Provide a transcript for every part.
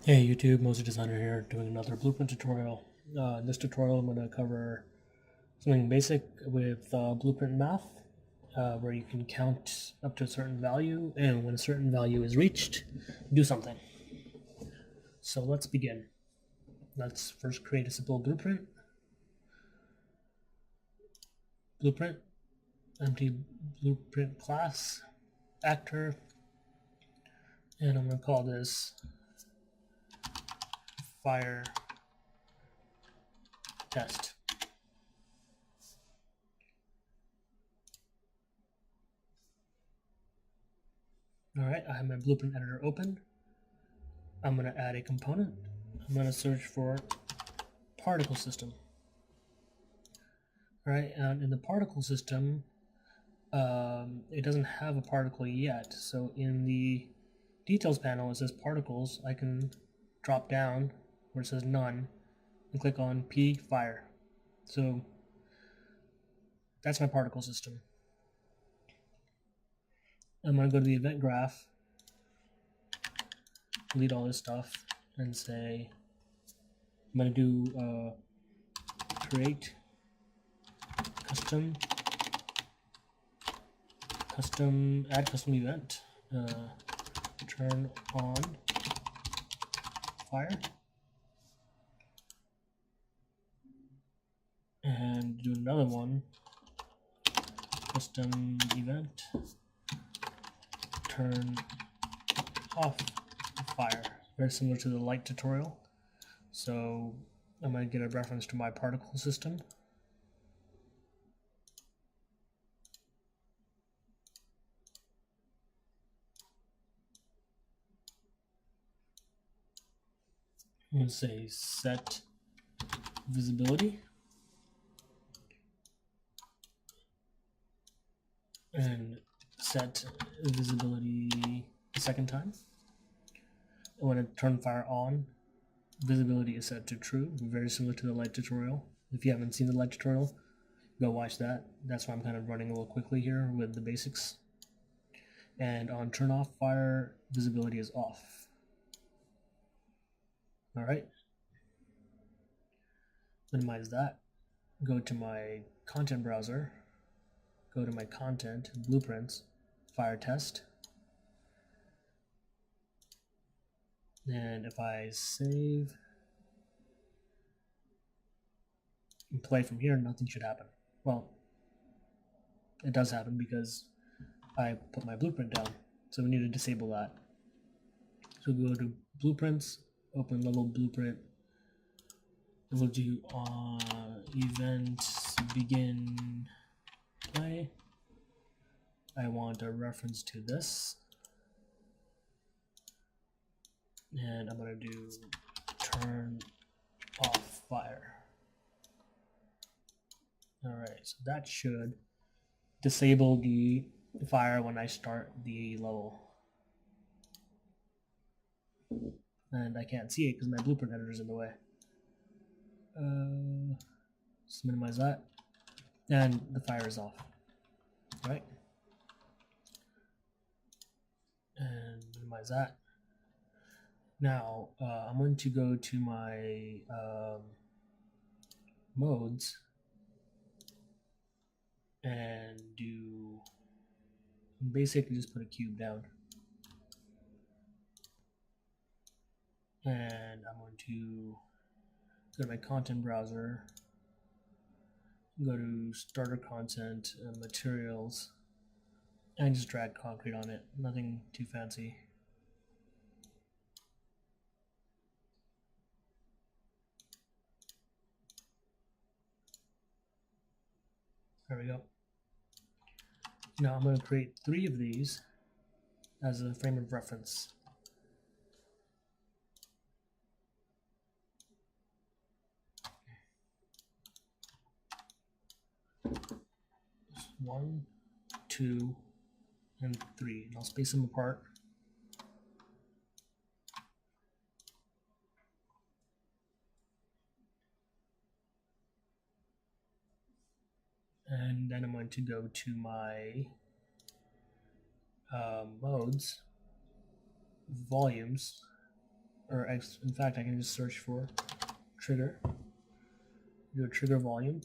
Hey YouTube, Mosey Designer here, doing another blueprint tutorial. In this tutorial I'm going to cover something basic with blueprint math, where you can count up to a certain value, and when a certain value is reached, do something. So let's begin. Let's first create a simple blueprint. Blueprint, empty blueprint class, actor, and I'm going to call this fire test. Alright, I have my blueprint editor open. I'm going to add a component. I'm going to search for particle system. Right, and in the particle system, it doesn't have a particle yet. So in the details panel, it says particles. I can drop down where it says none and click on P fire. So that's my particle system. I'm going to go to the event graph, delete all this stuff, and say I'm going to do create add custom event, turn on fire, and do another one, custom event, turn off fire. Very similar to the light tutorial. So I'm going to get a reference to my particle system. I'm going to say set visibility, and set visibility a second time. I want to turn fire on. Visibility is set to true, very similar to the light tutorial. If you haven't seen the light tutorial, go watch that. That's why I'm kind of running a little quickly here with the basics. And on turn off fire, visibility is off. All right. Minimize that. Go to my content browser. Go to my content, blueprints, fire test. And if I save and play from here, nothing should happen. Well, it does happen because I put my blueprint down. So we need to disable that. So go to blueprints, open level blueprint. We'll do event begin play. I want a reference to this. And I'm going to do turn off fire. Alright, so that should disable the fire when I start the level. And I can't see it because my blueprint editor is in the way. Let's minimize that. And the fire is off. Right? And minimize that. Now, I'm going to go to my modes and do basically just put a cube down. And I'm going to go to my content browser, go to starter content, materials, and just drag concrete on it. Nothing too fancy. There we go. Now I'm going to create 3 of these as a frame of reference. One, 2, and 3. And I'll space them apart. And then I'm going to go to my modes, volumes, or in fact, I can just search for trigger, do a trigger volume,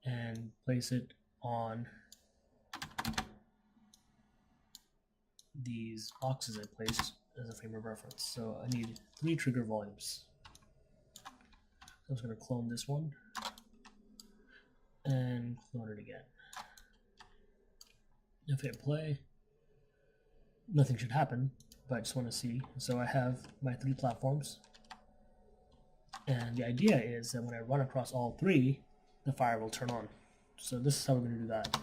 and place it on these boxes I placed as a frame of reference. So I need 3 trigger volumes. I'm just going to clone this one and clone it again. If I hit play, nothing should happen, but I just want to see. So I have my 3 platforms, and the idea is that when I run across all 3, the fire will turn on. So this is how we're going to do that.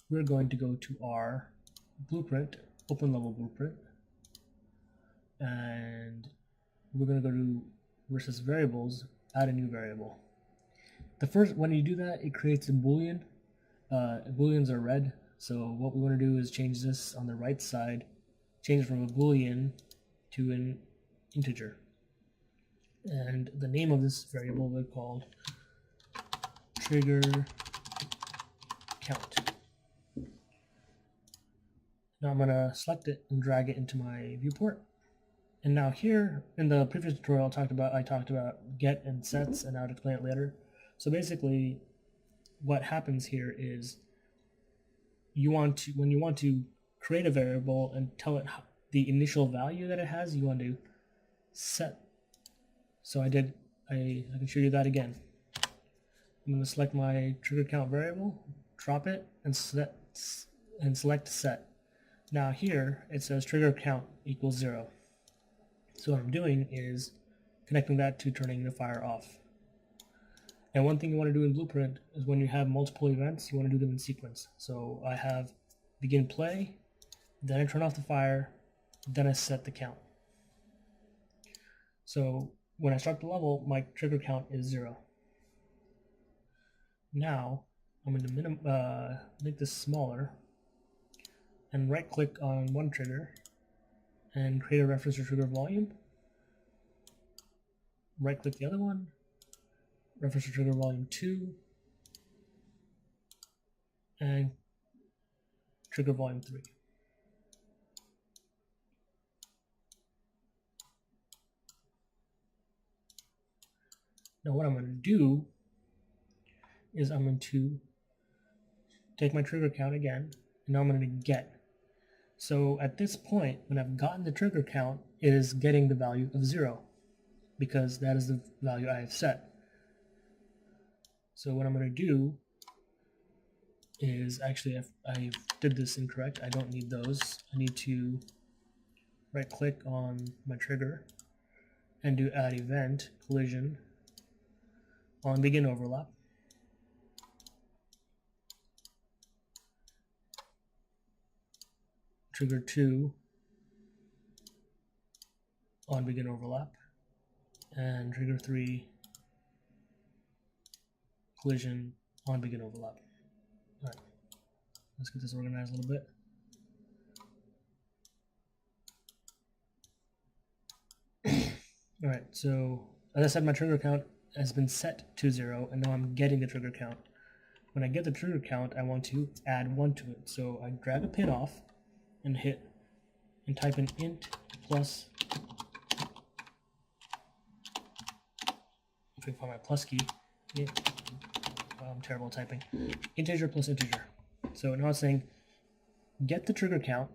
We're going to go to our blueprint, open level blueprint, and we're going to go to versus variables, add a new variable. When you do that, it creates a boolean. Booleans are red, so what we want to do is change this on the right side, change it from a boolean to an integer. And the name of this variable will be called trigger count. Now I'm going to select it and drag it into my viewport. And now here, in the previous tutorial I talked about get and sets, and I'll explain it later. So basically, what happens here is when you want to create a variable and tell it the initial value that it has, you want to set. So I can show you that again. I'm going to select my trigger count variable, drop it, and select set. Now here it says trigger count equals 0. So what I'm doing is connecting that to turning the fire off. And one thing you want to do in Blueprint is when you have multiple events, you want to do them in sequence. So I have begin play, then I turn off the fire, then I set the count. So when I start the level, my trigger count is 0. Now I'm going to make this smaller and right click on one trigger and create a reference to trigger volume. Right click the other one, reference to trigger volume 2, and trigger volume 3. Now what I'm going to do is I'm going to take my trigger count again, and now I'm going to get. So at this point, when I've gotten the trigger count, it is getting the value of 0, because that is the value I have set. So what I'm going to do is, actually, if I did this incorrect, I don't need those. I need to right click on my trigger and do add event collision on begin overlap. Trigger 2 on begin overlap, and trigger 3 collision on begin overlap. All right, let's get this organized a little bit. All right, so as I said, my trigger count has been set to 0, and now I'm getting the trigger count. When I get the trigger count, I want to add 1 to it. So I drag a pin off and type in int plus, if I find my plus key, I'm terrible at typing, integer plus integer. So now it's saying get the trigger count,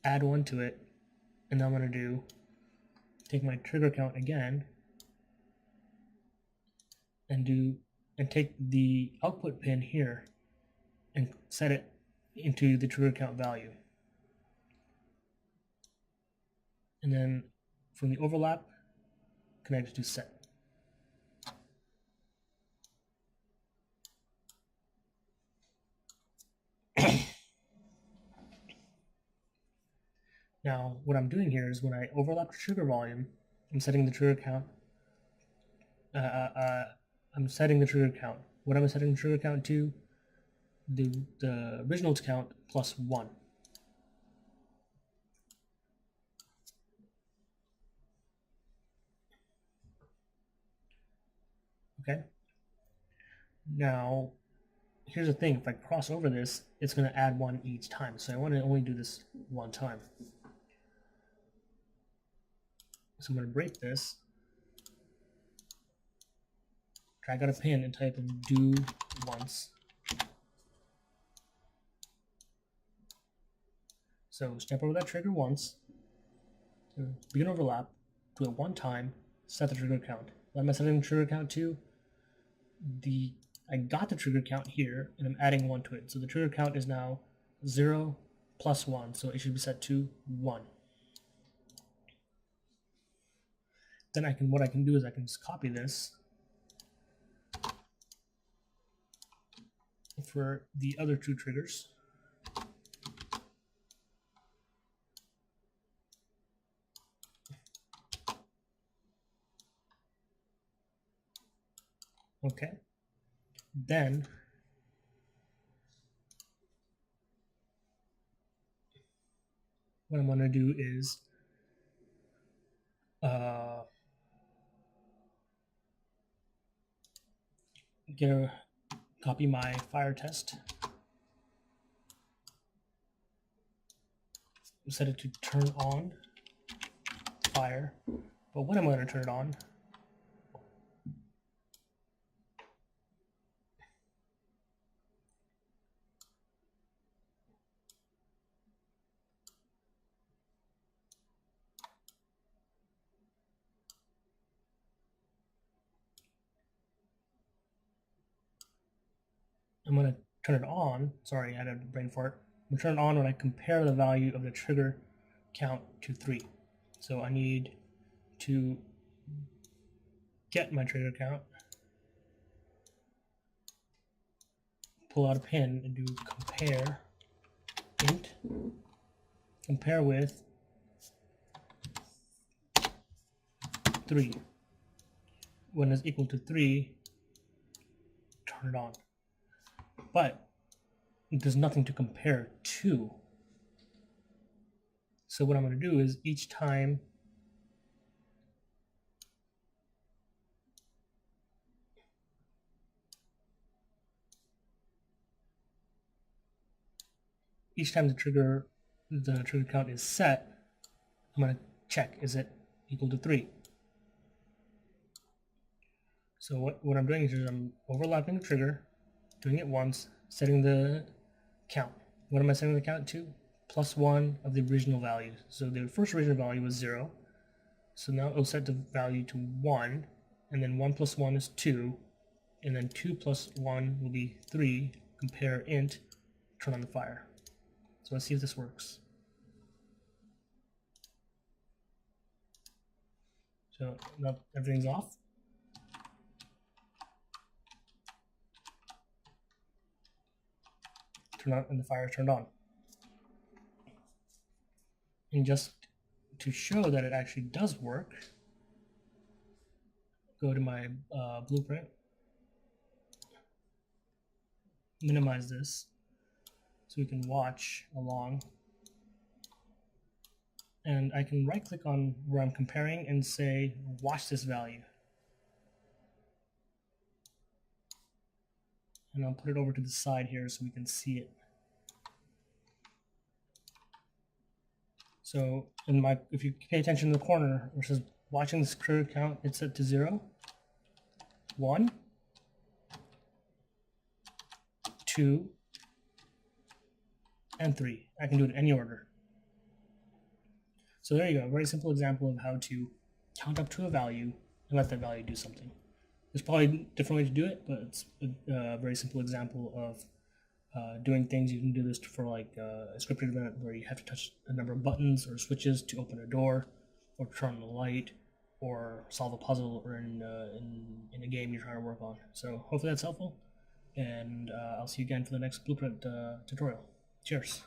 add 1 to it, and now I'm going to take my trigger count again and take the output pin here and set it into the trigger count value. And then from the overlap, connect it to set. Now, what I'm doing here is when I overlap the trigger volume, I'm setting the trigger count. I'm setting the trigger count. What am I setting the trigger count to? The original count plus 1. Okay. Now, here's the thing, if I cross over this, it's going to add 1 each time. So I want to only do this one time. So I'm going to break this, drag out a pin and type in do once. So step over that trigger once, begin overlap, do it one time, set the trigger count. What am I setting the trigger count to? I got the trigger count here, and I'm adding 1 to it. So the trigger count is now 0 plus 1, so it should be set to 1. Then what I can do is I can just copy this for the other 2 triggers. Okay. Then what I'm going to do is copy my fire test, set it to turn on fire. But when I'm going to turn it on, I'm going to turn it on. Sorry, I had a brain fart. I'm going to turn it on when I compare the value of the trigger count to 3. So I need to get my trigger count, pull out a pin and do compare int, compare with 3. When it's equal to 3, turn it on. But there's nothing to compare to. So what I'm going to do is each time the trigger count is set, I'm going to check, is it equal to 3? So what I'm doing is I'm overlapping the trigger, doing it once, setting the count. What am I setting the count to? Plus 1 of the original value. So the first original value was 0. So now it'll set the value to 1, and then 1 plus 1 is 2, and then 2 plus 1 will be 3. Compare int, turn on the fire. So let's see if this works. So now everything's off. Turn on, and the fire is turned on. And just to show that it actually does work, go to my blueprint, minimize this so we can watch along. And I can right click on where I'm comparing and say, watch this value. And I'll put it over to the side here so we can see it. So if you pay attention to the corner, which says watching this trigger count, it's set to 0, 1, 2, and 3. I can do it in any order. So there you go, a very simple example of how to count up to a value and let that value do something. There's probably a different way to do it, but it's a very simple example of doing things. You can do this for like a scripted event where you have to touch a number of buttons or switches to open a door, or turn on the light, or solve a puzzle, or in a game you're trying to work on. So hopefully that's helpful, and I'll see you again for the next Blueprint tutorial. Cheers.